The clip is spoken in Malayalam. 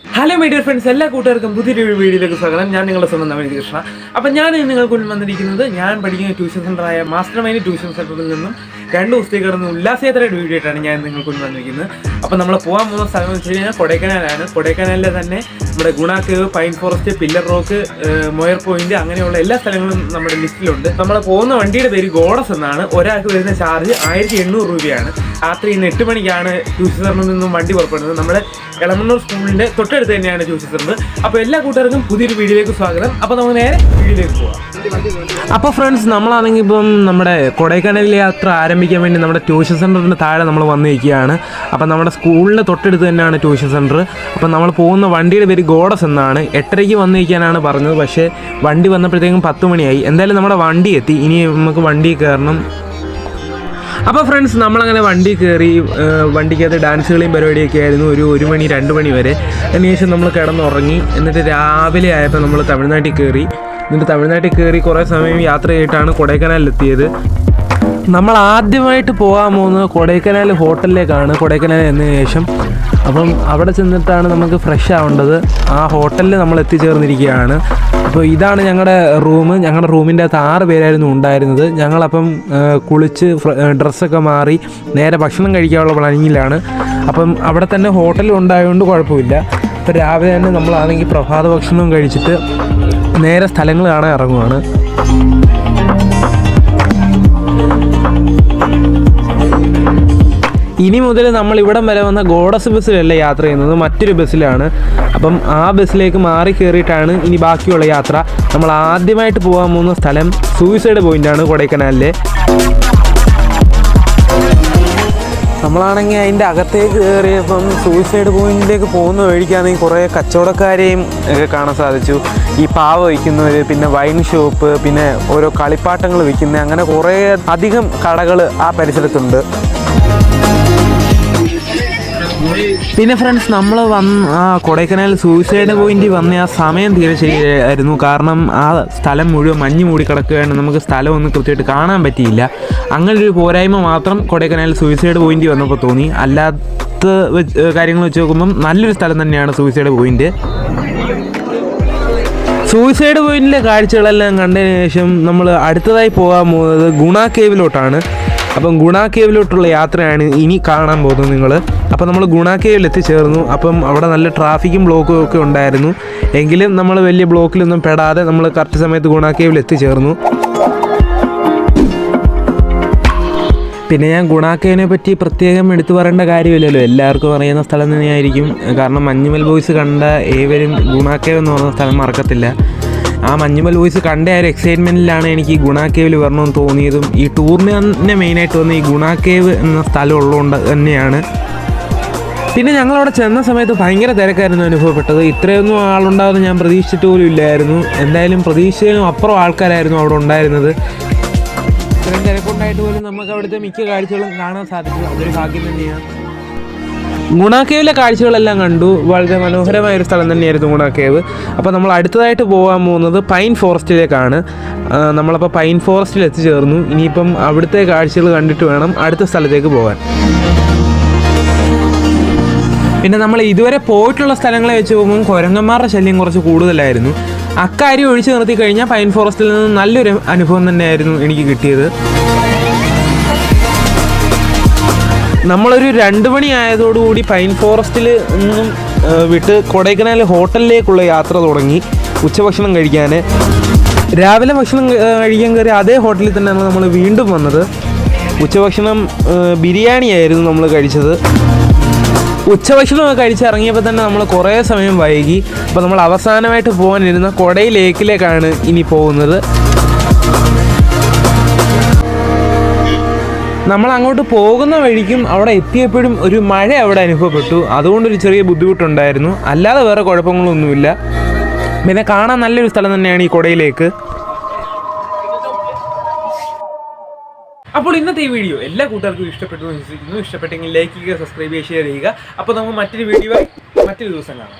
ഹലോ മൈ ഡിയർ ഫ്രണ്ട്സ്, എല്ലാ കൂട്ടുകാർക്കും പുതിയൊരു വീഡിയോയിലേക്ക് സ്വാഗതം. ഞാൻ നിങ്ങളുടെ സ്വന്തം നവനീത് കൃഷ്ണ. അപ്പം ഞാൻ നിങ്ങൾക്ക് മുന്നിൽ വന്നിരിക്കുന്നത് ഞാൻ പഠിക്കുന്ന ട്യൂഷൻ സെൻ്ററായ മാസ്റ്റർ മൈൻഡ് ട്യൂഷൻ സെൻ്ററിൽ നിന്നും 2 ദിവസത്തേക്ക് കിടന്ന് ഉല്ലാസയാത്രയുടെ വീഡിയോ ആയിട്ടാണ് ഞാൻ നിങ്ങൾക്ക് മുന്നിൽ വന്നിരിക്കുന്നത്. അപ്പം നമ്മൾ പോകാൻ പോകുന്ന സ്ഥലം എന്ന് വെച്ച് കഴിഞ്ഞാൽ കൊടൈക്കനാലാണ്. കൊടൈക്കനാലിലെ തന്നെ നമ്മുടെ Guna cave, pine forest, pillar rock, moir point അങ്ങനെയുള്ള എല്ലാ സ്ഥലങ്ങളും നമ്മുടെ ലിസ്റ്റിലുണ്ട്. നമ്മൾ പോകുന്ന വണ്ടിയുടെ പേര് ഗോഡസ് എന്നാണ്. ഒരാൾക്ക് വരുന്ന ചാർജ് 1800 രൂപയാണ്. രാത്രി 8 മണിക്കാണ് ട്യൂഷൻ സെൻ്ററിൽ നിന്നും വണ്ടി പുറപ്പെടുന്നത്. നമ്മുടെ എളമണ്ണൂർ സ്കൂളിൻ്റെ തൊട്ടടുത്ത് തന്നെയാണ് ട്യൂഷൻ സെൻ്റർ. അപ്പോൾ എല്ലാ കൂട്ടുകാർക്കും പുതിയൊരു വീഡിയോയിലേക്ക് സ്വാഗതം. അപ്പോൾ നമുക്ക് നേരെ വീഡിയോയിലേക്ക് പോകാം. അപ്പോൾ ഫ്രണ്ട്സ്, നമ്മളാണെങ്കിൽ ഇപ്പം നമ്മുടെ കൊടൈക്കനാലിലെ യാത്ര ആരംഭിക്കാൻ വേണ്ടി നമ്മുടെ ട്യൂഷൻ സെൻ്ററിൻ്റെ താഴെ നമ്മൾ വന്നിരിക്കുകയാണ്. അപ്പം നമ്മുടെ സ്കൂളിൻ്റെ തൊട്ടടുത്ത് തന്നെയാണ് ട്യൂഷൻ സെൻ്റർ. അപ്പം നമ്മൾ പോകുന്ന വണ്ടിയുടെ പേര് ഗോഡസ് എന്നാണ്. 8:30 വന്നിരിക്കാനാണ് പറഞ്ഞത്, പക്ഷേ വണ്ടി വന്നപ്പോഴത്തേക്കും 10 മണിയായി. എന്തായാലും നമ്മുടെ വണ്ടി എത്തി. ഇനി നമുക്ക് വണ്ടി കയറണം. അപ്പോൾ ഫ്രണ്ട്സ്, നമ്മളങ്ങനെ വണ്ടി കയറി. വണ്ടിക്കകത്ത് ഡാൻസുകളെയും പരിപാടിയൊക്കെ ആയിരുന്നു ഒരു മണി 2 മണി വരെ. അതിനുശേഷം നമ്മൾ കിടന്നുറങ്ങി. എന്നിട്ട് രാവിലെ ആയപ്പോൾ നമ്മൾ തമിഴ്നാട്ടിൽ കയറി. എന്നിട്ട് തമിഴ്നാട്ടിൽ കയറി കുറേ സമയം യാത്ര ചെയ്തിട്ടാണ് കൊടൈക്കനാലിലെത്തിയത്. നമ്മൾ ആദ്യമായിട്ട് പോകാൻ പോകുന്നത് കൊടൈക്കനാൽ ഹോട്ടലിലേക്കാണ്. കൊടൈക്കനാൽ എന്നതിന് ശേഷം അപ്പം അവിടെ ചെന്നിട്ടാണ് നമുക്ക് ഫ്രഷ് ആവേണ്ടത്. ആ ഹോട്ടലിൽ നമ്മൾ എത്തിച്ചേർന്നിരിക്കുകയാണ്. അപ്പോൾ ഇതാണ് ഞങ്ങളുടെ റൂം. ഞങ്ങളുടെ റൂമിൻ്റെ അകത്ത് 6 പേരായിരുന്നു ഉണ്ടായിരുന്നത്. ഞങ്ങളപ്പം കുളിച്ച് ഡ്രസ്സൊക്കെ മാറി നേരെ ഭക്ഷണം കഴിക്കാനുള്ള പ്ലാനിങ്ങിലാണ്. അപ്പം അവിടെ തന്നെ ഹോട്ടൽ ഉണ്ടായതുകൊണ്ട് കുഴപ്പമില്ല. അപ്പോൾ രാവിലെ തന്നെ നമ്മളാണെങ്കിൽ പ്രഭാത ഭക്ഷണം കഴിച്ചിട്ട് നേരെ സ്ഥലങ്ങൾ കാണാൻ ഇറങ്ങുവാണ്. ഇനി മുതൽ നമ്മൾ ഇവിടം വരെ വന്ന ഗോഡസ് ബസ്സിലല്ല യാത്ര ചെയ്യുന്നത്, മറ്റൊരു ബസ്സിലാണ്. അപ്പം ആ ബസ്സിലേക്ക് മാറി കയറിയിട്ടാണ് ഇനി ബാക്കിയുള്ള യാത്ര. നമ്മൾ ആദ്യമായിട്ട് പോകാൻ പോകുന്ന സ്ഥലം സൂയിസൈഡ് പോയിൻ്റാണ് കൊടൈക്കനാലിലെ. നമ്മളാണെങ്കിൽ അതിൻ്റെ അകത്തേക്ക് കയറിയപ്പം സൂയിസൈഡ് പോയിന്റിലേക്ക് പോകുന്ന വഴിക്കാണെങ്കിൽ കുറേ കച്ചവടക്കാരെയും ഒക്കെ കാണാൻ സാധിച്ചു. ഈ പാവ വയ്ക്കുന്നവർ, പിന്നെ വൈൻ ഷോപ്പ്, പിന്നെ ഓരോ കളിപ്പാട്ടങ്ങൾ വിൽക്കുന്ന, അങ്ങനെ കുറേ അധികം കടകൾ ആ പരിസരത്തുണ്ട്. പിന്നെ ഫ്രണ്ട്സ്, നമ്മൾ കൊടൈക്കനാൽ സൂയിസൈഡ് പോയിന്റ് വന്ന ആ സമയം തീരെ ശരിയായിരുന്നു. കാരണം ആ സ്ഥലം മുഴുവൻ മഞ്ഞ് മൂടി കിടക്കുകയാണ്. നമുക്ക് സ്ഥലമൊന്നും കൃത്യമായിട്ട് കാണാൻ പറ്റിയില്ല. അങ്ങനൊരു പോരായ്മ മാത്രം കൊടൈക്കനാൽ സൂയിസൈഡ് പോയിന്റ് വന്നപ്പോൾ തോന്നി. അല്ലാത്ത കാര്യങ്ങൾ വെച്ച് നോക്കുമ്പം നല്ലൊരു സ്ഥലം തന്നെയാണ് സൂയിസൈഡ് പോയിന്റ്. സൂയിസൈഡ് പോയിന്റിലെ കാഴ്ചകളെല്ലാം കണ്ടതിന് ശേഷം നമ്മൾ അടുത്തതായി പോകാൻ പോകുന്നത് ഗുണ കേവിലോട്ടാണ്. അപ്പം ഗുണ കേവിലോട്ടുള്ള യാത്രയാണ് ഇനി കാണാൻ പോകുന്നത് നിങ്ങൾ. അപ്പം നമ്മൾ ഗുണ കേവിൽ എത്തിച്ചേർന്നു. അപ്പം അവിടെ നല്ല ട്രാഫിക്കും ബ്ലോക്കും ഒക്കെ ഉണ്ടായിരുന്നു. എങ്കിലും നമ്മൾ വലിയ ബ്ലോക്കിലൊന്നും പെടാതെ നമ്മൾ കറക്റ്റ് സമയത്ത് ഗുണ കേവിൽ എത്തിച്ചേർന്നു. പിന്നെ ഞാൻ ഗുണ കേവിനെ പറ്റി പ്രത്യേകം എടുത്തു പറയേണ്ട കാര്യമില്ലല്ലോ, എല്ലാവർക്കും അറിയുന്ന സ്ഥലം തന്നെയായിരിക്കും. കാരണം മഞ്ഞുമൽ ബോയ്സ് കണ്ട ഏവരും ഗുണ കേവ് എന്ന് പറയുന്ന സ്ഥലം മറക്കത്തില്ല. ആ മഞ്ഞുമൽ ബോയ്സ് കണ്ട ആ ഒരു എക്സൈറ്റ്മെൻറ്റിലാണ് എനിക്ക് ഈ ഗുണ കേവിൽ വരണമെന്ന് തോന്നിയതും. ഈ ടൂറിന് തന്നെ മെയിനായിട്ട് വന്ന ഈ ഗുണ കേവ് എന്ന സ്ഥലം ഉള്ളതുകൊണ്ട് തന്നെയാണ്. പിന്നെ ഞങ്ങളവിടെ ചെന്ന സമയത്ത് ഭയങ്കര തിരക്കായിരുന്നു അനുഭവപ്പെട്ടത്. ഇത്രയൊന്നും ആളുണ്ടാകുമെന്ന് ഞാൻ പ്രതീക്ഷിച്ചിട്ട് പോലും ഇല്ലായിരുന്നു. എന്തായാലും പ്രതീക്ഷയിലും അപ്പുറം ആൾക്കാരായിരുന്നു അവിടെ ഉണ്ടായിരുന്നത്. ഇത്രയും തിരക്കുണ്ടായിട്ട് പോലും നമുക്ക് അവിടുത്തെ മിക്ക കാഴ്ചകളും കാണാൻ സാധിച്ചു. അതൊരു ഭാഗ്യം തന്നെയാണ്. ഗുണ കേവിലെ കാഴ്ചകളെല്ലാം കണ്ടു. വളരെ മനോഹരമായൊരു സ്ഥലം തന്നെയായിരുന്നു ഗുണ കേവ്. അപ്പോൾ നമ്മൾ അടുത്തതായിട്ട് പോകാൻ പോകുന്നത് പൈൻ ഫോറസ്റ്റിലേക്കാണ്. നമ്മളപ്പോൾ പൈൻ ഫോറസ്റ്റിൽ എത്തിച്ചേർന്നു. ഇനിയിപ്പം അവിടുത്തെ കാഴ്ചകൾ കണ്ടിട്ട് വേണം അടുത്ത സ്ഥലത്തേക്ക് പോകാൻ. പിന്നെ നമ്മൾ ഇതുവരെ പോയിട്ടുള്ള സ്ഥലങ്ങളെ വെച്ച് പോകുമ്പോൾ കുരങ്ങന്മാരുടെ ശല്യം കുറച്ച് കൂടുതലായിരുന്നു. അക്കാര്യം ഒഴിച്ചു നിർത്തി കഴിഞ്ഞാൽ പൈൻ ഫോറസ്റ്റിൽ നിന്ന് നല്ലൊരു അനുഭവം തന്നെയായിരുന്നു എനിക്ക് കിട്ടിയത്. നമ്മളൊരു 2 മണി ആയതോടുകൂടി പൈൻ ഫോറസ്റ്റിൽ നിന്നും വിട്ട് കൊടൈക്കനാൽ ഹോട്ടലിലേക്കുള്ള യാത്ര തുടങ്ങി. ഉച്ചഭക്ഷണം കഴിക്കാൻ രാവിലെ ഭക്ഷണം കഴിക്കാൻ കയറി അതേ ഹോട്ടലിൽ തന്നെയാണ് നമ്മൾ വീണ്ടും വന്നത്. ഉച്ചഭക്ഷണം ബിരിയാണിയായിരുന്നു നമ്മൾ കഴിച്ചത്. ഉച്ചഭക്ഷണമൊക്കെ കഴിച്ചിറങ്ങിയപ്പോൾ തന്നെ നമ്മൾ കുറേ സമയം വൈകി. അപ്പോൾ നമ്മൾ അവസാനമായിട്ട് പോകാനിരുന്ന കൊടൈ ലേക്കിലേക്കാണ് ഇനി പോകുന്നത്. നമ്മൾ അങ്ങോട്ട് പോകുന്ന വഴിക്കും അവിടെ എത്തിയപ്പോഴും ഒരു മഴ അവിടെ അനുഭവപ്പെട്ടു. അതുകൊണ്ടൊരു ചെറിയ ബുദ്ധിമുട്ടുണ്ടായിരുന്നു. അല്ലാതെ വേറെ കുഴപ്പങ്ങളൊന്നുമില്ല. പിന്നെ കാണാൻ നല്ലൊരു സ്ഥലം തന്നെയാണ് ഈ കൊടൈലേക്ക്. അപ്പോൾ ഇന്നത്തെ ഈ വീഡിയോ എല്ലാ കൂട്ടുകാർക്കും ഇഷ്ടപ്പെട്ടു എന്ന് വിശ്വസിക്കുന്നു. ഇഷ്ടപ്പെട്ടെങ്കിൽ ലൈക്ക് ചെയ്യുക, സബ്സ്ക്രൈബ് ചെയ്യുക, ഷെയർ ചെയ്യുക. അപ്പോൾ നമുക്ക് മറ്റൊരു വീഡിയോ മറ്റൊരു ദിവസം കാണാം.